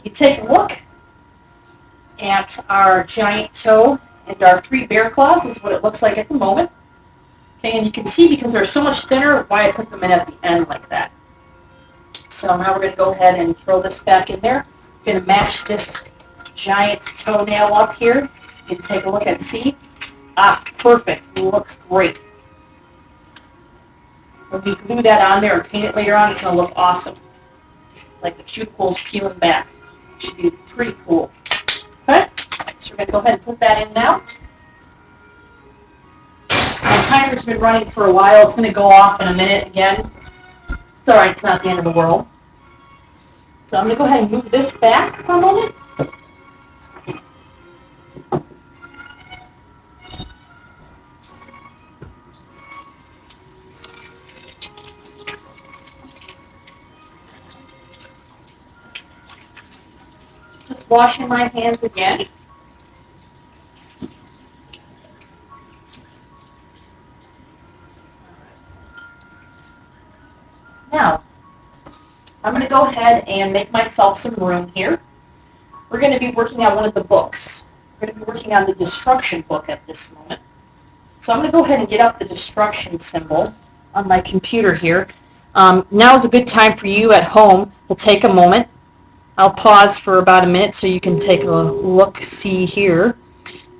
You take a look at our giant toe and our 3 bear claws is what it looks like at the moment. Okay, and you can see because they're so much thinner why I put them in at the end like that. So now we're going to go ahead and throw this back in there. We're going to match this giant toenail up here. You can take a look and see. Ah, perfect. It looks great. When we glue that on there and paint it later on, it's going to look awesome. Like the cuticles peeling back. It should be pretty cool. Okay, so we're going to go ahead and put that in now. My timer's been running for a while. It's going to go off in a minute again. It's all right. It's not the end of the world. So I'm going to go ahead and move this back for a moment. Just washing my hands again. Now, I'm going to go ahead and make myself some room here. We're going to be working on one of the books. We're going to be working on the destruction book at this moment. So I'm going to go ahead and get up the destruction symbol on my computer here. Now is a good time for you at home to take a moment. I'll pause for about a minute so you can take a look-see here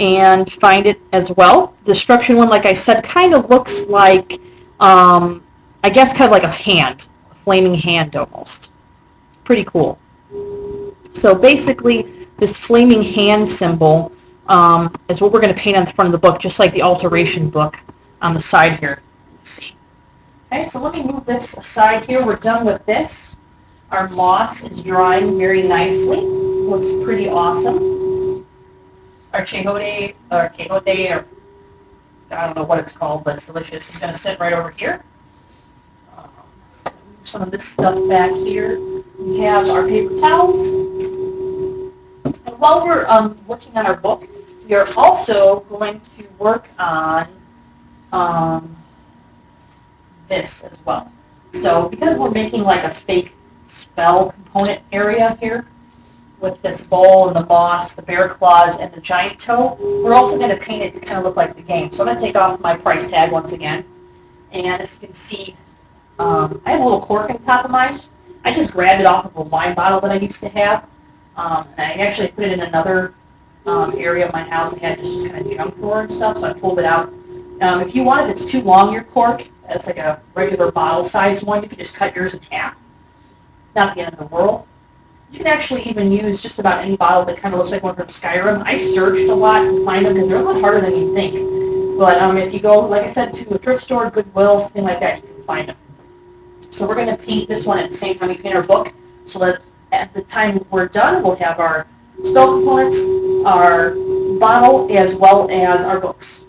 and find it as well. Destruction one, like I said, kind of looks like, I guess, kind of like a hand, a flaming hand almost. Pretty cool. So basically, this flaming hand symbol is what we're going to paint on the front of the book, just like the alteration book on the side here. Let's see. Okay, so let me move this aside here. We're done with this. Our moss is drying very nicely. Looks pretty awesome. Our quejote, or I don't know what it's called, but it's delicious. It's going to sit right over here. Move some of this stuff back here. We have our paper towels. And while we're working on our book, we are also going to work on this as well. So because we're making like a fake spell component area here with this bowl and the moss, the bear claws, and the giant toe, we're also going to paint it to kind of look like the game. So I'm going to take off my price tag once again. And as you can see, I have a little cork on top of mine. I just grabbed it off of a wine bottle that I used to have. And I actually put it in another area of my house that had just kind of junk drawer and stuff, so I pulled it out. If you want, if it's too long, your cork, it's like a regular bottle-sized one, you can just cut yours in half. Not the end of the world. You can actually even use just about any bottle that kind of looks like one from Skyrim. I searched a lot to find them because they're a lot harder than you think. But if you go, like I said, to a thrift store, Goodwill, something like that, you can find them. So we're going to paint this one at the same time we paint our book, so that at the time we're done, we'll have our spell components, our bottle, as well as our books.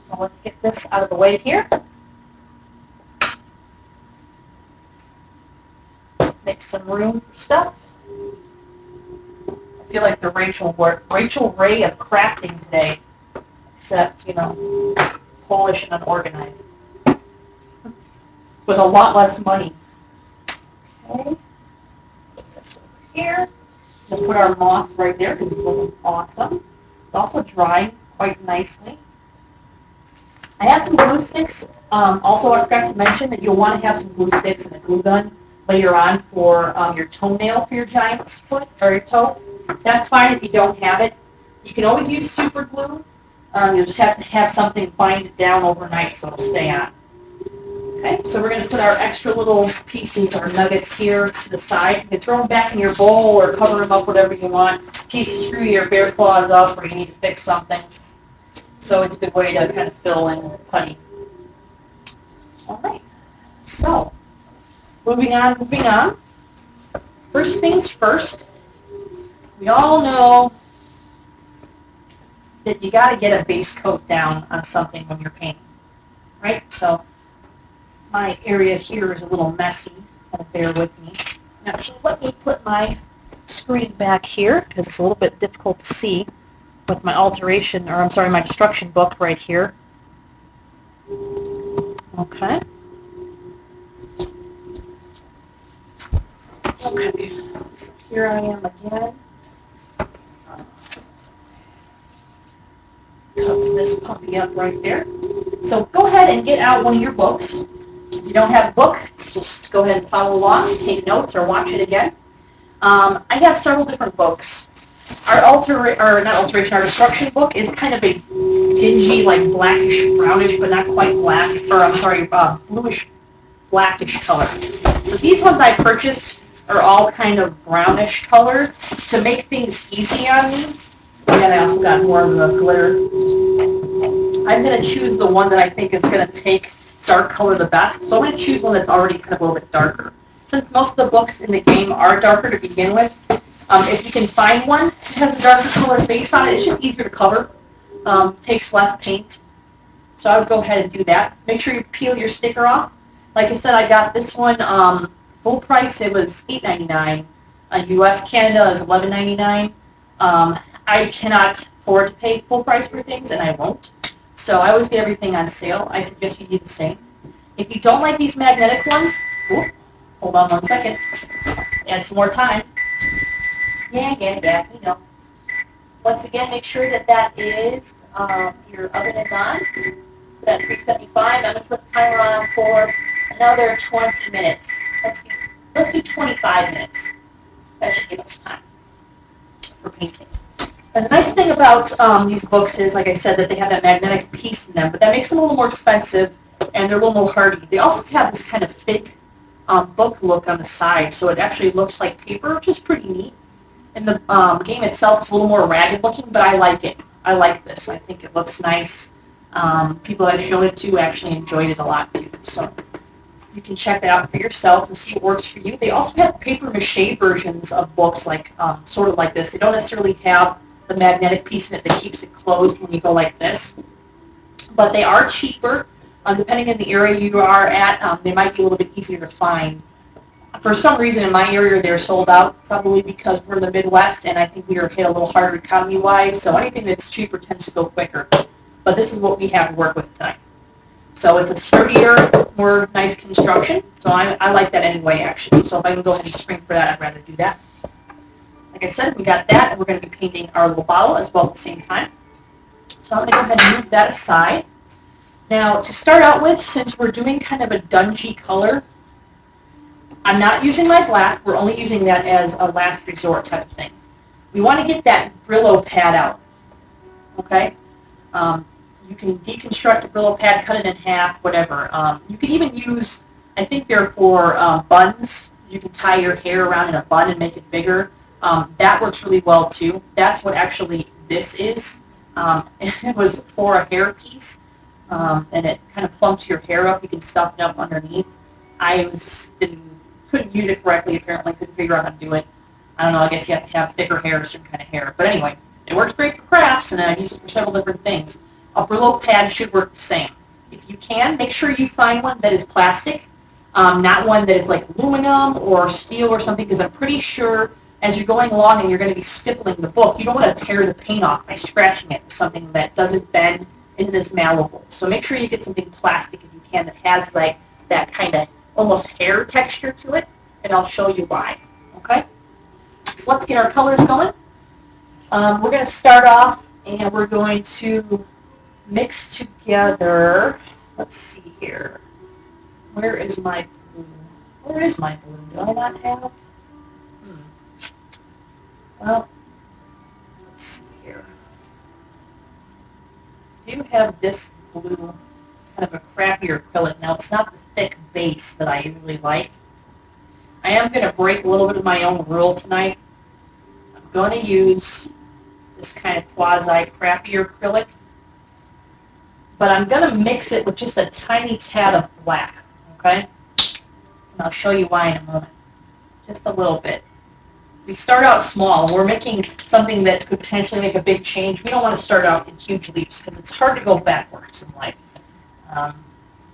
So let's get this out of the way here. Make some room for stuff. I feel like the Rachel Ray of crafting today, except, Polish and unorganized. With a lot less money. Okay. Put this over here. We'll put our moss right there because it's looking awesome. It's also drying quite nicely. I have some glue sticks. Also, I forgot to mention that you'll want to have some glue sticks and a glue gun later on for your toenail for your giant's foot or your toe. That's fine if you don't have it. You can always use super glue. You'll just have to have something bind it down overnight so it'll stay on. Okay, so we're going to put our extra little pieces, our nuggets here to the side. You can throw them back in your bowl or cover them up, whatever you want. In case you screw your bear claws up or you need to fix something. It's always a good way to kind of fill in putty. All right, so moving on. First things first, we all know that you got to get a base coat down on something when you're painting, right? So my area here is a little messy, bear with me. Now, let me put my screen back here because it's a little bit difficult to see with my my destruction book right here. Okay. Okay, so here I am again. Cover this puppy up right there. So go ahead and get out one of your books. If you don't have a book, just go ahead and follow along, take notes, or watch it again. I have several different books. Our destruction book is kind of a dingy, like blackish, brownish, but not quite black, or I'm sorry, bluish, blackish color. So these ones I purchased are all kind of brownish color to make things easy on me. And I also got more of the glitter. I'm going to choose the one that I think is going to take dark color the best. So I'm going to choose one that's already kind of a little bit darker. Since most of the books in the game are darker to begin with, if you can find one that has a darker color base on it, it's just easier to cover. Takes less paint. So I would go ahead and do that. Make sure you peel your sticker off. Like I said, I got this one full price. It was $8.99. U.S. Canada is $11.99. I cannot afford to pay full price for things, and I won't. So I always get everything on sale. I suggest you do the same. If you don't like these magnetic ones, hold on one second. Add some more time. Yeah, we know. Once again, make sure that is, your oven is on. Put at 375. I'm going to put the timer on for another 20 minutes. Let's do 25 minutes. That should give us time for painting. And the nice thing about these books is, like I said, that they have that magnetic piece in them, but that makes them a little more expensive, and they're a little more hardy. They also have this kind of thick book look on the side, so it actually looks like paper, which is pretty neat. And the game itself is a little more ragged looking, but I like it. I like this. I think it looks nice. People I've shown it to actually enjoyed it a lot, too. So you can check that out for yourself and see what works for you. They also have paper mache versions of books, like sort of like this. They don't necessarily have the magnetic piece in it that keeps it closed when you go like this. But they are cheaper. Depending on the area you are at, they might be a little bit easier to find. For some reason in my area they're sold out, probably because we're in the Midwest and I think we are hit a little harder economy-wise, so anything that's cheaper tends to go quicker. But this is what we have to work with tonight. So it's a sturdier, more nice construction, so I like that anyway, actually. So if I can go ahead and spring for that, I'd rather do that. Like I said, we got that, and we're going to be painting our little bottle as well at the same time. So I'm going to go ahead and move that aside. Now, to start out with, since we're doing kind of a dungy color, I'm not using my black. We're only using that as a last resort type of thing. We want to get that Brillo pad out, okay? You can deconstruct a Brillo pad, cut it in half, whatever. You can even use, I think they're for buns. You can tie your hair around in a bun and make it bigger. That works really well, too. That's what actually this is. It was for a hair piece, and it kind of plumps your hair up. You can stuff it up underneath. I couldn't use it correctly, apparently. Couldn't figure out how to do it. I don't know, I guess you have to have thicker hair or some kind of hair. But anyway, it works great for crafts, and I've used it for several different things. A Brillo pad should work the same. If you can, make sure you find one that is plastic, not one that is like aluminum or steel or something, because I'm pretty sure as you're going along and you're going to be stippling the book, you don't want to tear the paint off by scratching it with something that doesn't bend, isn't as malleable. So make sure you get something plastic if you can that has like that kind of almost hair texture to it, and I'll show you why. Okay? So let's get our colors going. We're going to start off, and we're going to mix together, let's see here. Where is my blue? Where is my blue? Do I not have? Well, let's see here. I do have this blue, kind of a crappier acrylic. Now, it's not the thick base that I usually like. I am going to break a little bit of my own rule tonight. I'm going to use this kind of quasi-crappier acrylic, but I'm going to mix it with just a tiny tad of black, okay? And I'll show you why in a moment. Just a little bit. We start out small. We're making something that could potentially make a big change. We don't want to start out in huge leaps because it's hard to go backwards in life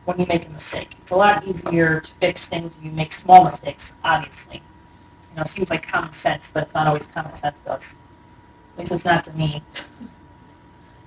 when you make a mistake. It's a lot easier to fix things when you make small mistakes, obviously. You know, it seems like common sense, but it's not always common sense to us. At least it's not to me.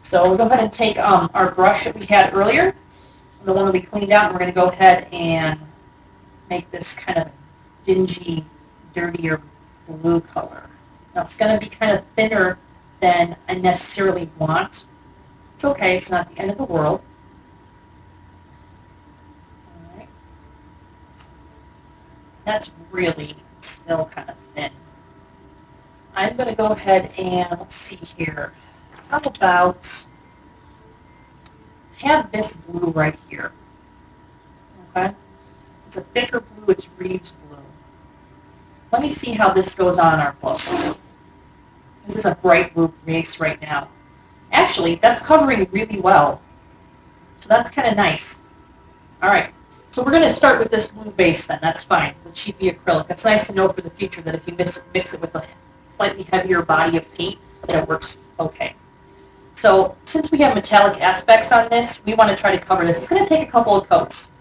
So we'll go ahead and take our brush that we had earlier, the one that we cleaned out, and we're going to go ahead and make this kind of dingy dirtier blue color. Now it's going to be kind of thinner than I necessarily want. It's okay, it's not the end of the world. All right. That's really still kind of thin. I'm going to go ahead and, let's see here, how about have this blue right here, okay? It's a thicker blue, it's Reeves blue. Let me see how this goes on our book. This is a bright blue base right now. Actually, that's covering really well, so that's kind of nice. All right, so we're going to start with this blue base then, that's fine, the cheapy acrylic. It's nice to know for the future that if you mix it with a slightly heavier body of paint, that it works okay. So since we have metallic aspects on this, we want to try to cover this. It's going to take a couple of coats.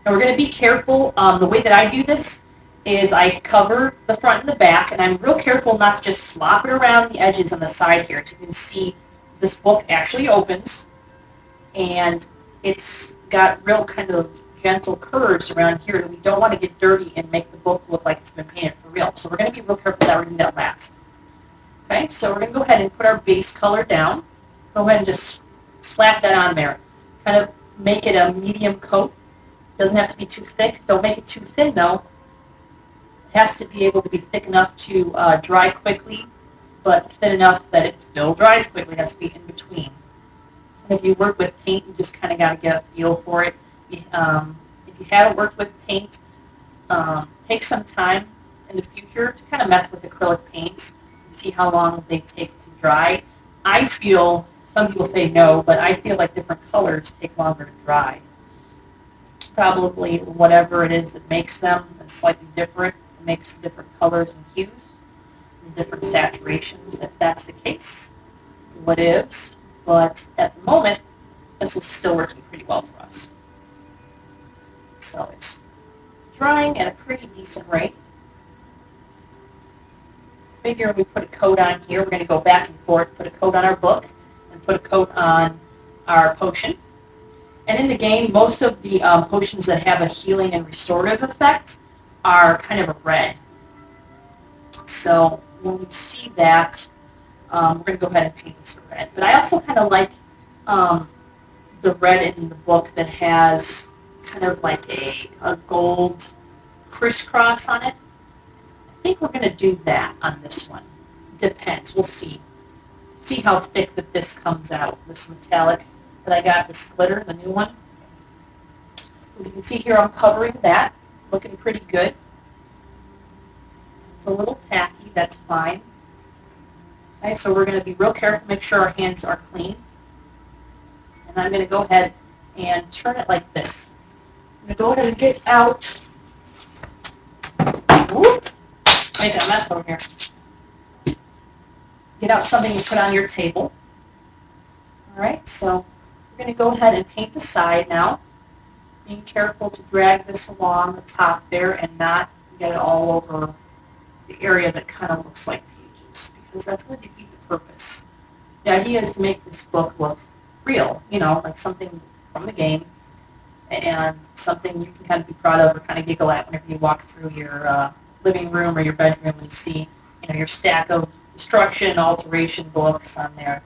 And we're going to be careful. The way that I do this is I cover the front and the back, and I'm real careful not to just slop it around the edges on the side here. So you can see this book actually opens, and it's got real kind of gentle curves around here that we don't want to get dirty and make the book look like it's been painted for real. So we're going to be real careful that we're doing that last. Okay, so we're going to go ahead and put our base color down. Go ahead and just slap that on there. Kind of make it a medium coat. Doesn't have to be too thick. Don't make it too thin though. It has to be able to be thick enough to dry quickly, but thin enough that it still dries quickly. It has to be in between. And if you work with paint, you just kind of got to get a feel for it. If you haven't worked with paint, take some time in the future to kind of mess with acrylic paints and see how long they take to dry. I feel, some people say no, but I feel like different colors take longer to dry. Probably whatever it is that makes them is slightly different. It makes different colors and hues and different saturations, if that's the case. What is, but at the moment, this is still working pretty well for us. So it's drying at a pretty decent rate. Figure we put a coat on here. We're going to go back and forth, put a coat on our book, and put a coat on our potion. And in the game, most of the potions that have a healing and restorative effect are kind of a red. So when we see that, we're going to go ahead and paint this red. But I also kind of like the red in the book that has kind of like a gold crisscross on it. I think we're going to do that on this one. Depends. We'll see. See how thick that this comes out, this metallic that I got, this glitter, the new one. So as you can see here, I'm covering that. Looking pretty good. It's a little tacky. That's fine. Okay, so we're going to be real careful, make sure our hands are clean. And I'm going to go ahead and turn it like this. I'm going to go ahead and get out. Whoop, making a mess over here. Get out something to put on your table. All right, so we're going to go ahead and paint the side now. Being careful to drag this along the top there and not get it all over the area that kind of looks like pages, because that's going to defeat the purpose. The idea is to make this book look real, you know, like something from the game, and something you can kind of be proud of or kind of giggle at whenever you walk through your living room or your bedroom and see, you know, your stack of destruction, alteration books on there.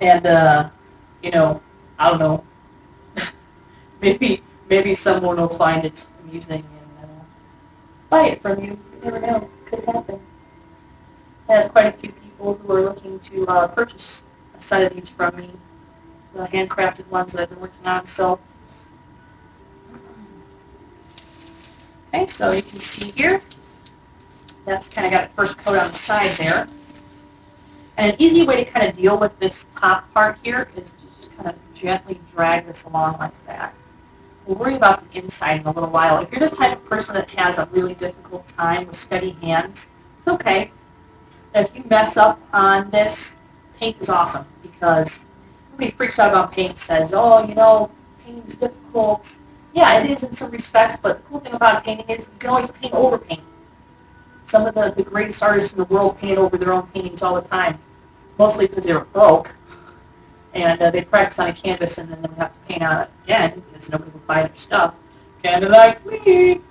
And, you know, I don't know, maybe someone will find it amusing and buy it from you. You never know. Could happen. I have quite a few people who are looking to purchase a set of these from me, the handcrafted ones that I've been working on. So, okay, so you can see here, that's kind of got a first coat on the side there. And an easy way to kind of deal with this top part here is to just kind of gently drag this along like that. We'll worry about the inside in a little while. If you're the type of person that has a really difficult time with steady hands, it's okay. If you mess up on this, paint is awesome, because everybody freaks out about paint and says, oh, you know, painting is difficult. Yeah, it is in some respects, but the cool thing about painting is you can always paint over paint. Some of the greatest artists in the world painted over their own paintings all the time, mostly because they were broke, and they practice on a canvas and then they have to paint on it again because nobody would buy their stuff. Kind of like me.